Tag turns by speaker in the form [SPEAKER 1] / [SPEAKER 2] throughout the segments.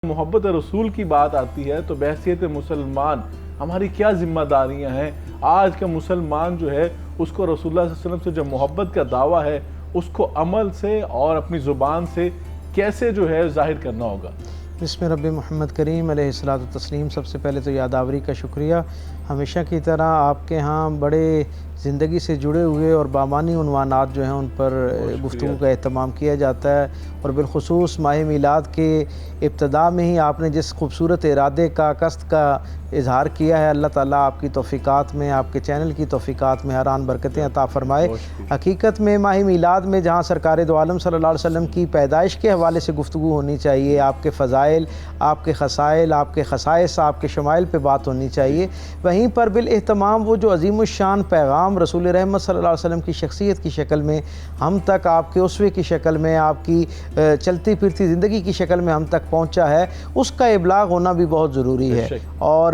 [SPEAKER 1] محبت رسول کی بات آتی ہے تو بحیثیت مسلمان ہماری کیا ذمہ داریاں ہیں؟ آج کا مسلمان جو ہے اس کو رسول اللہ صلی اللہ علیہ وسلم سے جو محبت کا دعویٰ ہے اس کو عمل سے اور اپنی زبان سے کیسے جو ہے ظاہر کرنا ہوگا؟
[SPEAKER 2] بسم رب محمد کریم علیہ الصلوۃ والتسلیم۔ سب سے پہلے تو یادآوری کا شکریہ۔ ہمیشہ کی طرح آپ کے ہاں بڑے زندگی سے جڑے ہوئے اور بامانی عنوانات جو ہیں ان پر گفتگو کا اہتمام کیا جاتا ہے، اور بالخصوص ماہ میلاد کے ابتدا میں ہی آپ نے جس خوبصورت ارادے کا قصد کا اظہار کیا ہے، اللہ تعالیٰ آپ کی توفیقات میں، آپ کے چینل کی توفیقات میں ہر آن برکتیں عطا فرمائے۔ حقیقت میں ماہ میلاد میں جہاں سرکار دو عالم صلی اللہ علیہ وسلم کی پیدائش کے حوالے سے گفتگو ہونی چاہیے، آپ کے فضائل، آپ کے خصائل، آپ کے خصائص، آپ کے شمائل پہ بات ہونی چاہیے، وہیں پر بالاہتمام وہ جو عظیم الشان پیغام رسول رحمت صلی اللہ علیہ وسلم کی شخصیت کی شکل میں ہم تک، آپ کے اسوے کی شکل میں، آپ کی چلتی پھرتی زندگی کی شکل میں ہم تک پہنچا ہے، اس کا ابلاغ ہونا بھی بہت ضروری ہے۔ اور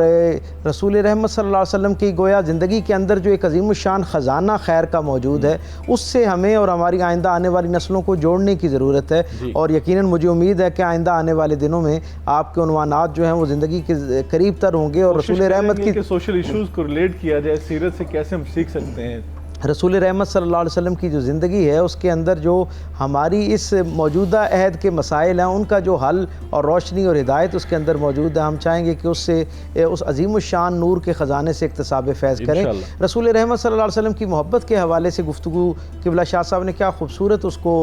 [SPEAKER 2] رسول رحمت صلی اللہ علیہ وسلم کی گویا زندگی کے اندر جو ایک عظیم الشان خزانہ خیر کا موجود ہے، اس سے ہمیں اور ہماری آئندہ آنے والی نسلوں کو جوڑنے کی ضرورت ہے، اور یقیناً مجھے امید ہے کہ آئندہ آنے والے دنوں میں آپ کے عنوانات جو ہیں وہ زندگی کے قریب تر ہوں گے، اور رسول رحمت کی
[SPEAKER 1] سوشل ایشوز کو ریلیٹ کیا جائے، سیرت سے کیسے ہم سیکھ سکتے ہیں۔
[SPEAKER 2] رسول رحمت صلی اللہ علیہ وسلم کی جو زندگی ہے اس کے اندر جو ہماری اس موجودہ عہد کے مسائل ہیں ان کا جو حل اور روشنی اور ہدایت اس کے اندر موجود ہے، ہم چاہیں گے کہ اس سے اس عظیم الشان نور کے خزانے سے اکتساب فیض کریں۔ رسول رحمت صلی اللہ علیہ وسلم کی محبت کے حوالے سے گفتگو قبلہ شاہ صاحب نے کیا خوبصورت اس کو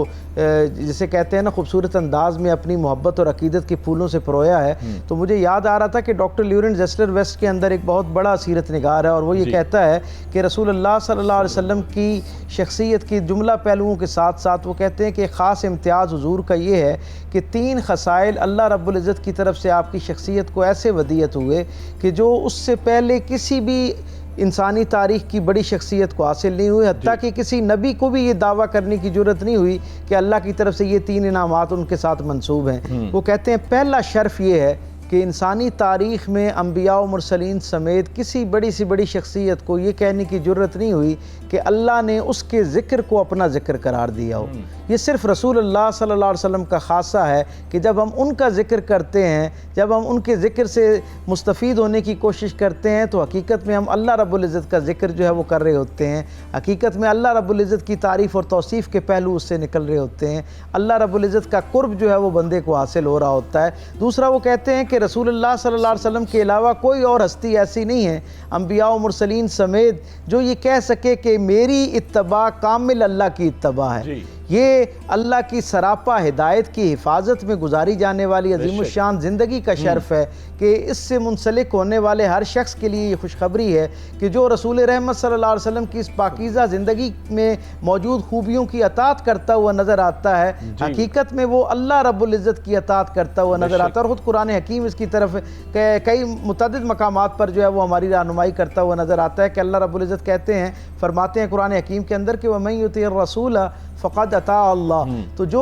[SPEAKER 2] جسے کہتے ہیں نا خوبصورت انداز میں اپنی محبت اور عقیدت کے پھولوں سے پرویا ہے، تو مجھے یاد آ رہا تھا کہ ڈاکٹر لیورنٹ زیسلر ویسٹ کے اندر ایک بہت بڑا سیرت نگار ہے، اور وہ یہ کہتا ہے کہ رسول اللہ صلی اللہ علیہ وسلم کی شخصیت کی جملہ پہلوؤں کے ساتھ ساتھ وہ کہتے ہیں کہ خاص امتیاز حضور کا یہ ہے کہ 3 خصائل اللہ رب العزت کی طرف سے آپ کی شخصیت کو ایسے ودیعت ہوئے کہ جو اس سے پہلے کسی بھی انسانی تاریخ کی بڑی شخصیت کو حاصل نہیں ہوئی، حتیٰ کہ کسی نبی کو بھی یہ دعویٰ کرنے کی جرت نہیں ہوئی کہ اللہ کی طرف سے یہ 3 انعامات ان کے ساتھ منسوب ہیں۔ وہ کہتے ہیں پہلا شرف یہ ہے کہ انسانی تاریخ میں انبیاء و مرسلین سمیت کسی بڑی سی بڑی شخصیت کو یہ کہنے کی جرت نہیں ہوئی کہ اللہ نے اس کے ذکر کو اپنا ذکر قرار دیا ہو۔ یہ صرف رسول اللہ صلی اللہ علیہ وسلم کا خاصہ ہے کہ جب ہم ان کا ذکر کرتے ہیں، جب ہم ان کے ذکر سے مستفید ہونے کی کوشش کرتے ہیں، تو حقیقت میں ہم اللہ رب العزت کا ذکر جو ہے وہ کر رہے ہوتے ہیں، حقیقت میں اللہ رب العزت کی تعریف اور توصیف کے پہلو اس سے نکل رہے ہوتے ہیں، اللہ رب العزت کا قرب جو ہے وہ بندے کو حاصل ہو رہا ہوتا ہے۔ دوسرا وہ کہتے ہیں کہ رسول اللہ صلی اللہ علیہ وسلم کے علاوہ کوئی اور ہستی ایسی نہیں ہے انبیاء و مرسلین سمیت جو یہ کہہ سکے کہ میری اتباع کامل اللہ کی اتباع ہے۔ یہ اللہ کی سراپا ہدایت کی حفاظت میں گزاری جانے والی عظیم الشان زندگی کا شرف ہے کہ اس سے منسلک ہونے والے ہر شخص کے لیے یہ خوشخبری ہے کہ جو رسول رحمت صلی اللہ علیہ وسلم کی اس پاکیزہ زندگی میں موجود خوبیوں کی اطاعت کرتا ہوا نظر آتا ہے، حقیقت میں وہ اللہ رب العزت کی اطاعت کرتا ہوا نظر آتا ہے، اور خود قرآن حکیم اس کی طرف کئی متعدد مقامات پر جو ہے وہ ہماری رہنمائی کرتا ہوا نظر آتا ہے کہ اللہ رب العزت کہتے ہیں، فرماتے ہیں قرآن حکیم کے اندر کہ وَمَن يُطِعِ الرَّسُولَ فقد اطاع اللہ، تو جو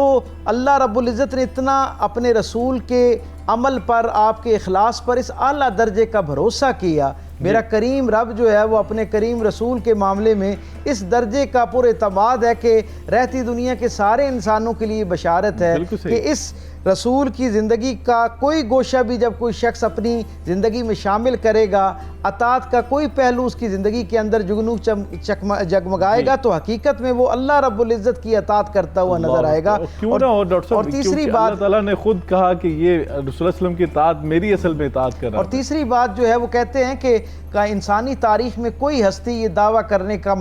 [SPEAKER 2] اللہ رب العزت نے اتنا اپنے رسول کے عمل پر، آپ کے اخلاص پر اس اعلیٰ درجے کا بھروسہ کیا، میرا کریم رب جو ہے وہ اپنے کریم رسول کے معاملے میں اس درجے کا پر اعتماد ہے کہ رہتی دنیا کے سارے انسانوں کے لیے بشارت ہے کہ اس رسول کی زندگی کا کوئی گوشہ بھی جب کوئی شخص اپنی زندگی میں شامل کرے گا، اطاعت کا کوئی پہلو اس کی زندگی کے اندر جگمگائے گا، تو حقیقت میں وہ اللہ رب العزت کی اطاعت کرتا ہوا نظر آئے گا۔
[SPEAKER 1] اور تیسری بات اللہ تعالیٰ نے خود کہا کہ یہ رسول اللہ علیہ وسلم کی اطاعت میری اصل میں اطاعت کرنا،
[SPEAKER 2] اور تیسری بات جو ہے وہ کہتے ہیں کہ انسانی تاریخ میں کوئی ہستی یہ دعویٰ کرنے کا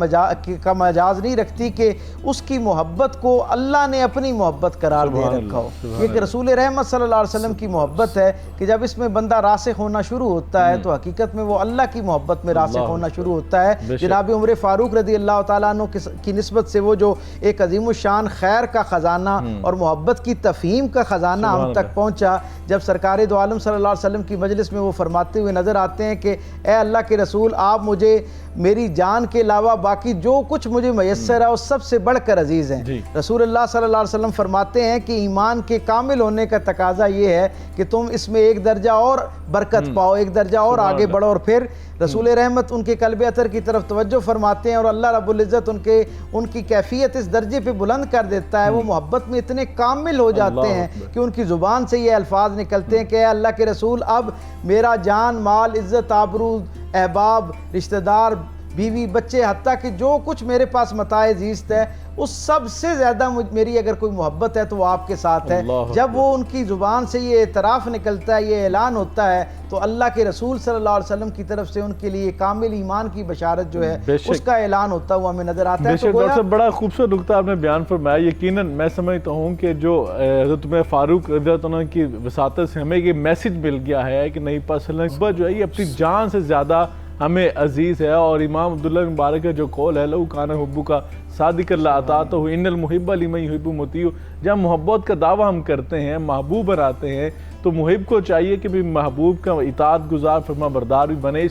[SPEAKER 2] مجاز نہیں رکھتی کہ اس کی محبت کو اللہ نے اپنی محبت قرار دے رکھا ہو۔ یہ کہ رسول رحمت صلی اللہ علیہ وسلم کی محبت ہے کہ جب اس میں بندہ راسخ ہونا شروع ہوتا ہے تو حقیقت میں وہ اللہ کی محبت میں راسخ ہونا شروع ہوتا ہے۔ جناب عمر فاروق رضی اللہ تعالیٰ عنہ کی نسبت سے وہ جو ایک عظیم الشان خیر کا خزانہ اور محبت کی تفہیم کا خزانہ ہم تک پہنچا، جب سرکار دو عالم صلی اللہ علیہ وسلم کی مجلس میں وہ فرماتے ہوئے نظر آتے ہیں کہ اے اللہ کے رسول، آپ مجھے میری جان کے علاوہ باقی جو کچھ مجھے میسر ہے وہ سب سے بڑھ کر عزیز ہیں۔ رسول اللہ صلی اللہ علیہ وسلم فرماتے ہیں کہ ایمان کے کامل کامل ہونے کا تقاضا یہ ہے کہ تم اس میں ایک درجہ اور برکت پاؤ، ایک درجہ اور آگے بڑھو، اور پھر رسول رحمت ان کے قلب اطہر کی طرف توجہ فرماتے ہیں، اور اللہ رب العزت ان کی کیفیت اس درجے پہ بلند کر دیتا ہے، وہ محبت میں اتنے کامل ہو جاتے ہیں کہ ان کی زبان سے یہ الفاظ نکلتے ہیں کہ اے اللہ کے رسول، اب میرا جان، مال، عزت، آبرو، احباب، رشتہ دار، بیوی، بچے، حتیٰ کہ جو کچھ میرے پاس متاع زیست ہے، اس سب سے زیادہ میری اگر کوئی محبت ہے تو وہ آپ کے ساتھ ہے۔
[SPEAKER 1] اللہ
[SPEAKER 2] جب وہ ان کی زبان سے یہ اعتراف نکلتا ہے، یہ اعلان ہوتا ہے، تو اللہ کے رسول صلی اللہ علیہ وسلم کی طرف سے ان کے لیے کامل ایمان کی بشارت جو ہے اس کا اعلان ہوتا ہوا ہمیں نظر آتا ہے۔
[SPEAKER 1] بے شک ڈاکٹر صاحب، بڑا خوبصورت نقطہ آپ نے بیان فرمایا۔ یقیناً میں سمجھتا ہوں کہ جو حضرت عمر فاروق رضی اللہ عنہ کی وساطت سے ہمیں یہ میسج مل گیا ہے کہ نہیں محبت جو ہے یہ اپنی جان سے زیادہ ہمیں عزیز ہے، اور امام عبداللہ مبارک کا جو قول ہے لو کان حبک کا صادق اللہ اطاعتہ ان المحب لمن یحب مطیع، جب محبت کا دعویٰ ہم کرتے ہیں، محبوب بناتے ہیں، تو محب کو چاہیے کہ بھی محبوب کا اطاعت گزار، فرما بردار بھی بنے۔ اس